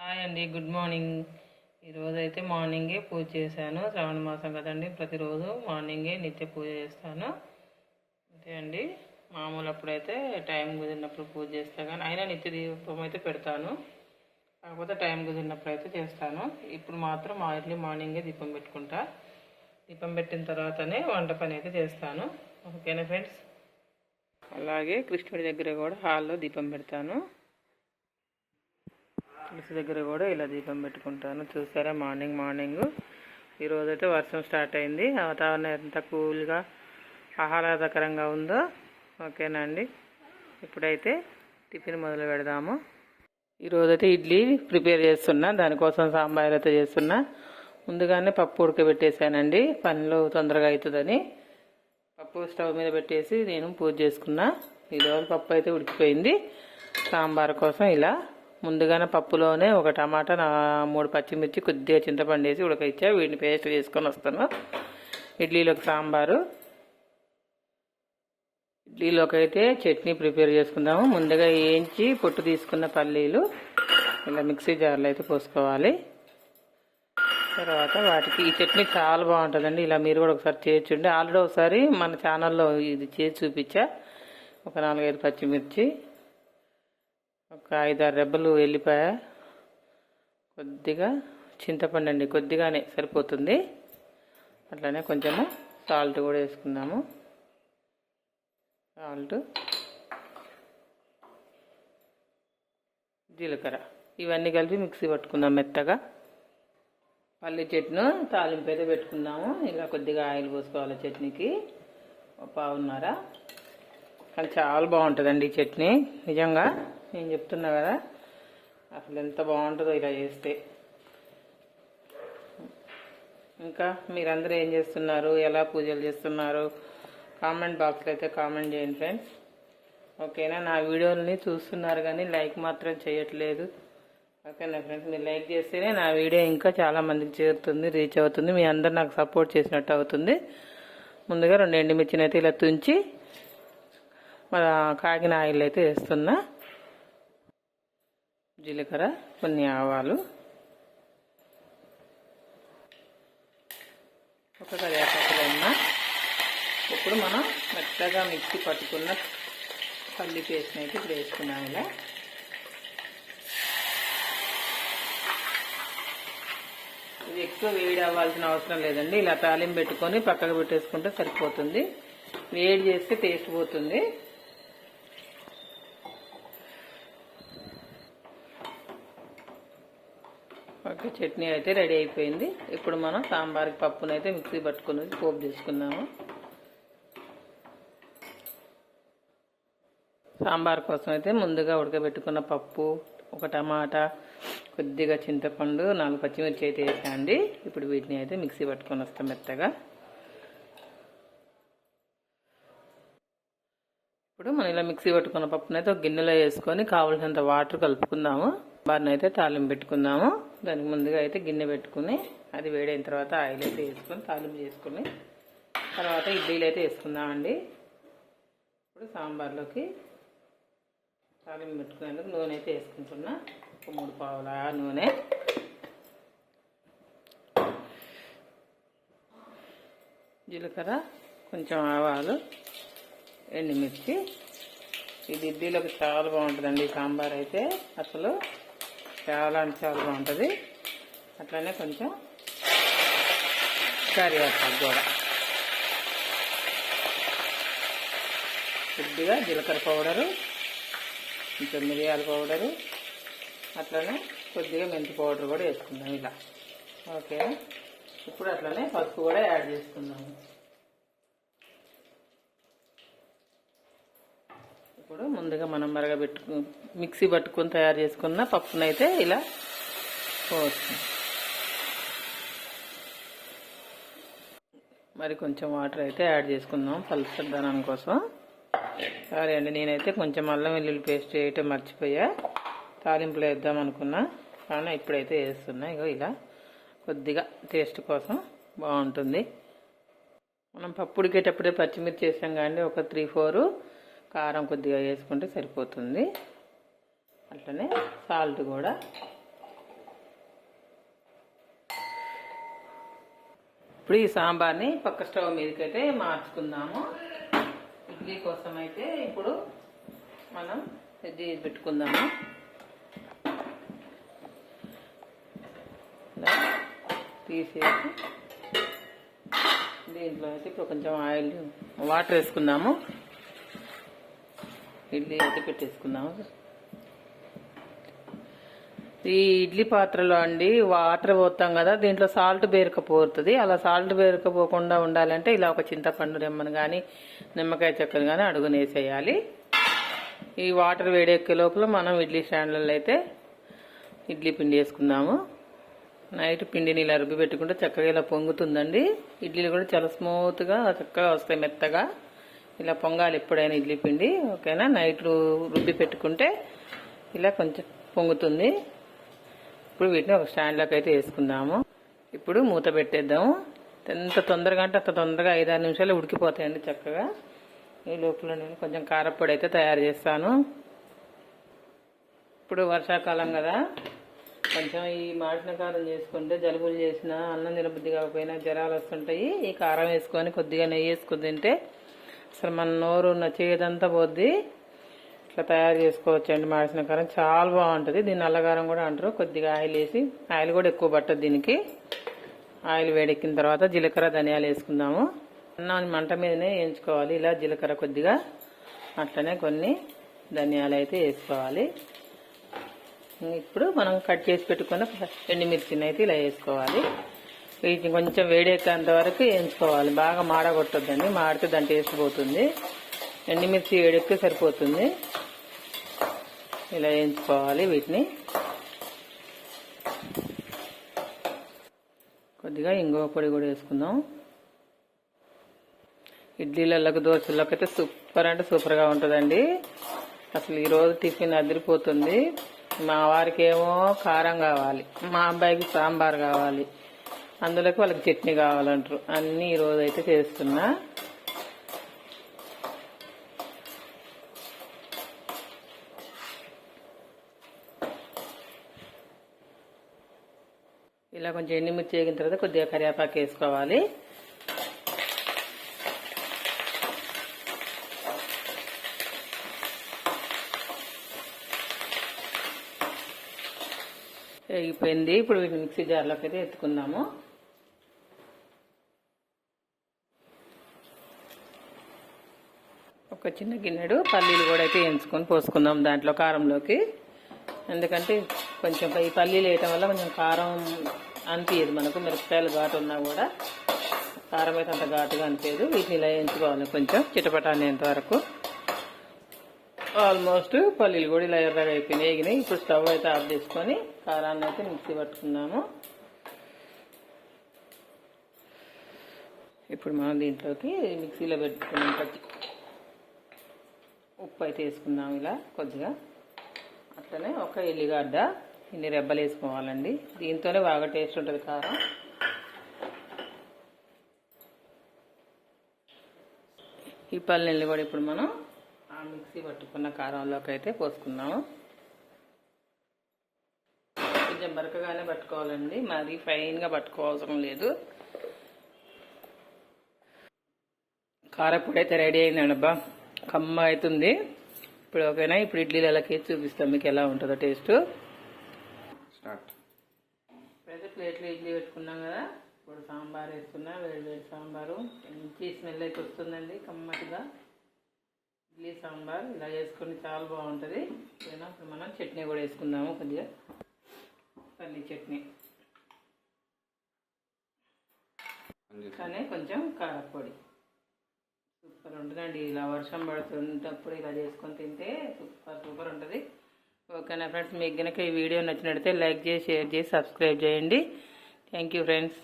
Hi అండి, good morning. ఈరోజు అయితే మార్నింగే పూజ చేశాను. శ్రావణ మాసం కదండి, ప్రతిరోజు మార్నింగే నిత్య పూజ చేస్తాను. అంతే అండి, మామూలు అప్పుడైతే టైం కుదిరినప్పుడు పూజ చేస్తాను, కానీ అయినా నిత్య దీపం అయితే పెడతాను. కాకపోతే టైం కుదిరినప్పుడు అయితే చేస్తాను. ఇప్పుడు మాత్రం ఎర్లీ మార్నింగే దీపం పెట్టుకుంటా. దీపం పెట్టిన తర్వాతనే వంట పని అయితే చేస్తాను. ఓకేనా ఫ్రెండ్స్? అలాగే కృష్ణుడి దగ్గర కూడా హాల్లో దీపం పెడతాను. తులసి దగ్గర కూడా ఇలా దీపం పెట్టుకుంటాను. చూసారా, మార్నింగ్ ఈరోజు అయితే వర్షం స్టార్ట్ అయింది. వాతావరణం ఎంత కూల్గా ఆహ్లాదకరంగా ఉందో. ఓకేనా అండి, ఇప్పుడైతే టిఫిన్ మొదలు పెడదాము. ఈరోజైతే ఇడ్లీ ప్రిపేర్ చేస్తున్నా, దానికోసం సాంబార్ అయితే చేస్తున్నా. ముందుగానే పప్పు ఉడకబెట్టేశానండి, పనిలో తొందరగా అవుతుందని. పప్పు స్టవ్ మీద పెట్టేసి నేను పూజ చేసుకున్నా. ఈరోజు పప్పు అయితే ఉడికిపోయింది. సాంబార్ కోసం ఇలా ముందుగానే పప్పులోనే ఒక టమాటా, 3 పచ్చిమిర్చి, కొద్దిగా చింతపండు వేసి ఉడకయిచ్చా. వీటిని పేస్ట్ చేసుకొని వస్తాను. ఇడ్లీలోకి సాంబారు, ఇడ్లీలోకి అయితే చట్నీ ప్రిపేర్ చేసుకుందాము. ముందుగా వేయించి పొట్టు తీసుకున్న పల్లీలు ఇలా మిక్సీ జార్లో అయితే పోసుకోవాలి. తర్వాత వాటికి ఈ చట్నీ చాలా బాగుంటుందండి. ఇలా మీరు కూడా ఒకసారి చేయొచ్చుండి. ఆల్రెడీ ఒకసారి మన ఛానల్లో ఇది చేసి చూపించా. ఒక 4-5 పచ్చిమిర్చి, ఒక 5-6 రెబ్బలు వెల్లిపాయ, కొద్దిగా చింతపండు అండి, కొద్దిగానే సరిపోతుంది. అట్లనే కొంచెము సాల్ట్ కూడా వేసుకుందాము. సాల్ట్, జీలకర్ర ఇవన్నీ కలిపి మిక్సీ పట్టుకుందాం మెత్తగా. పల్లి చట్నీ తాలింపు అయితే పెట్టుకుందాము. ఇలా కొద్దిగా ఆయిల్ పోసుకోవాలి చట్నీకి, 1 పావున్నర. కానీ చాలా బాగుంటుందండి ఈ చట్నీ, నిజంగా నేను చెప్తున్నా కదా, అసలు ఎంత బాగుంటుందో ఇలా చేస్తే. ఇంకా మీరందరూ ఏం చేస్తున్నారు, ఎలా పూజలు చేస్తున్నారు, కామెంట్ బాక్స్లో అయితే కామెంట్ చేయండి ఫ్రెండ్స్. ఓకేనా? నా వీడియోలని చూస్తున్నారు కానీ లైక్ మాత్రం చేయట్లేదు. ఓకేనా ఫ్రెండ్స్? మీరు లైక్ చేస్తేనే నా వీడియో ఇంకా చాలా మందికి చేరుతుంది, రీచ్ అవుతుంది. మీ అందరు నాకు సపోర్ట్ చేసినట్టు అవుతుంది. ముందుగా 2 ఎండుమిర్చిని అయితే ఇలా తుంచి మన కాగిన ఆయిల్ అయితే వేస్తున్నా. జీలకర్ర, కొన్ని ఆవాలు, ఒక కరివేపాకులో ఉన్న. ఇప్పుడు మనం మెత్తగా మిక్సీ పట్టుకున్న పల్లి పేస్ట్ని అయితే ఇప్పుడు వేసుకున్నాం. ఇలా ఇది ఎక్కువ వేడి అవ్వాల్సిన అవసరం లేదండి. ఇలా తాలింపు పెట్టుకొని పక్కకు పెట్టేసుకుంటే సరిపోతుంది. వేడి చేస్తే టేస్ట్ పోతుంది. ఓకే, చట్నీ అయితే రెడీ అయిపోయింది. ఇప్పుడు మనం సాంబార్కి పప్పునైతే మిక్సీ పట్టుకుని పోపు చేసుకుందాము. సాంబార్ కోసం అయితే ముందుగా ఉడకబెట్టుకున్న పప్పు, ఒక టమాటా, కొద్దిగా చింతపండు, 4 పచ్చిమిర్చి అయితే వేసాండి. ఇప్పుడు వీటిని అయితే మిక్సీ పట్టుకొని వస్తాం మెత్తగా. ఇప్పుడు మనం ఇలా మిక్సీ పట్టుకున్న పప్పునైతే ఒక గిన్నెలో వేసుకొని కావలసినంత వాటర్ కలుపుకుందాము. బారిని అయితే తాలింపు పెట్టుకుందాము. దానికి ముందుగా అయితే గిన్నె పెట్టుకుని అది వేడైన తర్వాత ఆయిల్ అయితే వేసుకొని తాలింపు చేసుకుని తర్వాత ఇడ్లీలు అయితే వేసుకుందామండి. ఇప్పుడు సాంబార్లోకి తాలింపు పెట్టుకునేందుకు నూనె అయితే వేసుకుంటున్నా. ఒక 3 పావుల నూనె, జీలకర్ర, కొంచెం ఆవాలు, ఎండుమిర్చి. ఇది ఇడ్లీలోకి చాలా బాగుంటుందండి. సాంబార్ అయితే అసలు చాలా అంటే చాలా బాగుంటుంది. అట్లనే కొంచెం కరివేపాకు కూడా, కొద్దిగా జీలకర్ర పౌడరు, కొంచెం మిరియాల పౌడరు, అట్లనే కొద్దిగా మెంతి పౌడర్ కూడా వేసుకుందాం ఇలా. ఓకే, ఇప్పుడు అట్లనే పసుపు కూడా యాడ్ చేసుకుందాము. ఇప్పుడు ముందుగా మనం మిక్సీ పట్టుకొని తయారు చేసుకున్న పప్పునైతే ఇలా పోవచ్చు. మరి కొంచెం వాటర్ అయితే యాడ్ చేసుకుందాం పలుచదనం కోసం. సరే అండి, నేనైతే కొంచెం అల్లం వెల్లుల్లి పేస్ట్ వేయటం మర్చిపోయా. తాలింపులో వేద్దాం అనుకున్నా, కానీ ఇప్పుడైతే వేస్తున్నా. ఇగో ఇలా కొద్దిగా టేస్ట్ కోసం బాగుంటుంది. మనం పప్పు ఉడికేటప్పుడే పచ్చిమిర్చి వేసాం కానీ ఒక 3-4 కారం కొద్దిగా వేసుకుంటే సరిపోతుంది. అట్లనే సాల్ట్ కూడా ఇప్పుడు ఈ సాంబార్ని పక్క స్టవ్ మీదకైతే మార్చుకుందాము. ఇడ్లీ కోసం అయితే ఇప్పుడు మనం ఇది పెట్టుకుందాము. ఇలా తీసేసి దీంట్లో అయితే ఇప్పుడు కొంచెం ఆయిల్ వాటర్ వేసుకుందాము. ఇడ్లీ అయితే పెట్టేసుకుందాము. ఈ ఇడ్లీ పాత్రలో అండి వాటర్ పోతాం కదా, దీంట్లో సాల్ట్ బేరకపోతుంది. అలా సాల్ట్ బేరకపోకుండా ఉండాలంటే ఇలా ఒక చింతపండు రెమ్మను కానీ నిమ్మకాయ చెక్కను కానీ అడుగునేసేయాలి. ఈ వాటర్ వేడెక్కే లోపల మనం ఇడ్లీ స్టాండ్లలో అయితే ఇడ్లీ పిండి వేసుకుందాము. నైట్ పిండిని ఇలా రుబ్బి పెట్టుకుంటే చక్కగా ఇలా పొంగుతుందండి. ఇడ్లీలు కూడా చాలా స్మూత్గా చక్కగా వస్తాయి, మెత్తగా. ఇలా పొంగాలి ఎప్పుడైనా ఇడ్లీ పిండి, ఓకేనా. నైట్ రుబ్బి పెట్టుకుంటే ఇలా కొంచెం పొంగుతుంది. ఇప్పుడు వీటిని ఒక స్టాండ్లోకి అయితే వేసుకుందాము. ఇప్పుడు మూత పెట్టేద్దాము. ఎంత తొందరగా అంటే అంత తొందరగా 5-6 నిమిషాలు ఉడికిపోతాయండి చక్కగా. ఈ లోపల నేను కొంచెం కారప్పొడి అయితే తయారు చేస్తాను. ఇప్పుడు వర్షాకాలం కదా, కొంచెం ఈ మాడిన కారం చేసుకుంటే జలుబులు చేసిన, అన్నం తినబుద్ధి కాకపోయినా జ్వరాలు వస్తుంటాయి. ఈ కారం వేసుకొని కొద్దిగా నెయ్యి వేసుకుని తింటే అసలు మన నోరు ఉన్న చేదంతా పోద్ది. ఇట్లా తయారు చేసుకోవచ్చు అండి. మాడిన కారం చాలా బాగుంటుంది. దీన్ని నల్లగారం కూడా అంటారు. కొద్దిగా ఆయిల్ వేసి, ఆయిల్ కూడా ఎక్కువ పట్టదు దీనికి. ఆయిల్ వేడెక్కిన తర్వాత జీలకర్ర ధనియాలు వేసుకుందాము. అన్నాన్ని మంట మీదనే వేయించుకోవాలి. ఇలా జీలకర్ర కొద్దిగా, అట్లనే కొన్ని ధనియాలు అయితే వేసుకోవాలి. ఇప్పుడు మనం కట్ చేసి పెట్టుకున్న ఎండుమిర్చిని అయితే ఇలా వేసుకోవాలి. వీటిని కొంచెం వేడెక్కేంత వరకు వేయించుకోవాలి. బాగా మాడగొట్టొద్దండి, మాడితే దాని టేస్ట్ పోతుంది. ఎండుమిర్చి వేడెక్కితే సరిపోతుంది. ఇలా వేయించుకోవాలి వీటిని. కొద్దిగా ఇంగువ పొడి కూడా వేసుకుందాం. ఇడ్లీలకు దోశలకు అయితే సూపర్ అంటే సూపర్గా ఉంటుందండి. అసలు ఈరోజు టిఫిన్ అదిరిపోతుంది. మా వారికి ఏమో కారం కావాలి, మా అబ్బాయికి సాంబార్ కావాలి, అందులోకి వాళ్ళకి చట్నీ కావాలంటారు. అన్నీ ఈరోజు అయితే చేస్తున్నా. ఇలా కొంచెం ఎండుమిర్చి వేగిన తర్వాత కొద్దిగా కరివేపాకు వేసుకోవాలి. వేగిపోయింది. ఇప్పుడు వీటిని మిక్సీ జార్లోకి అయితే ఎత్తుకుందాము. ఒక చిన్న గిన్నెడు పల్లీలు కూడా అయితే వేయించుకొని పోసుకుందాం దాంట్లో కారంలోకి. ఎందుకంటే కొంచెం ఈ పల్లీలు వేయటం వల్ల కొంచెం కారం అనిపించదు మనకు. మిరపకాయలు ఘాటు ఉన్నా కూడా కారం అయితే అంత ఘాటుగా అనిపించదు. వీటిని ఇలా వేయించుకోవాలి కొంచెం చిటపట అనేంత వరకు. ఆల్మోస్ట్ పల్లీలు కూడా ఇలా ఎర్రగా అయిపోయినాయి, వేగినాయి. ఇప్పుడు స్టవ్ అయితే ఆఫ్ చేసుకొని కారాన్ని అయితే మిక్సీ పట్టుకుందాము. ఇప్పుడు మనం దీంట్లోకి మిక్సీలో పెట్టుకున్నాం ఉప్పు అయితే వేసుకుందాం ఇలా కొద్దిగా. అట్లనే ఒక ఎల్లిగడ్డ ఇన్ని రెబ్బలు వేసుకోవాలండి. దీంతోనే బాగా టేస్ట్ ఉంటుంది కారం. ఈ పల్లీలు కూడా ఇప్పుడు మనం ఆ మిక్సీ పట్టుకున్న కారంలోకి అయితే పోసుకుందాము. కొంచెం బరకగానే పట్టుకోవాలండి, మరీ ఫైన్గా పట్టుకోవాల్సిన లేదు. కారపొడి అయితే రెడీ అయిందండి. అబ్బా కమ్మ అవుతుంది. ఇప్పుడు ఓకేనా. ఇప్పుడు ఇడ్లీలు ఎలా కేసి చూపిస్తాం మీకు ఎలా ఉంటుందో టేస్ట్. ఇప్పుడైతే ప్లేట్లో ఇడ్లీ పెట్టుకున్నాం కదా. ఇప్పుడు సాంబార్ వేసుకున్నా, వేడి వేడి సాంబారు. మంచి స్మెల్ అయితే వస్తుందండి కమ్మటిగా. ఇడ్లీ సాంబార్ ఇలా చేసుకుని చాలా బాగుంటుంది. ఓకేనా. ఇప్పుడు మనం చట్నీ కూడా వేసుకుందాము. కొద్దిగా పల్లి చట్నీ, కానీ కొంచెం కారపొడి. సూపర్ ఉంటుందండి. ఇలా వర్షం పడుతున్నప్పుడు ఇలా చేసుకొని తింటే సూపర్ ఉంటుంది. ఓకేనా ఫ్రెండ్స్, మీకు కనుక ఈ వీడియో నచ్చినట్లయితే లైక్ చేసి, షేర్ చేసి, సబ్స్క్రైబ్ చేయండి. Thank you friends.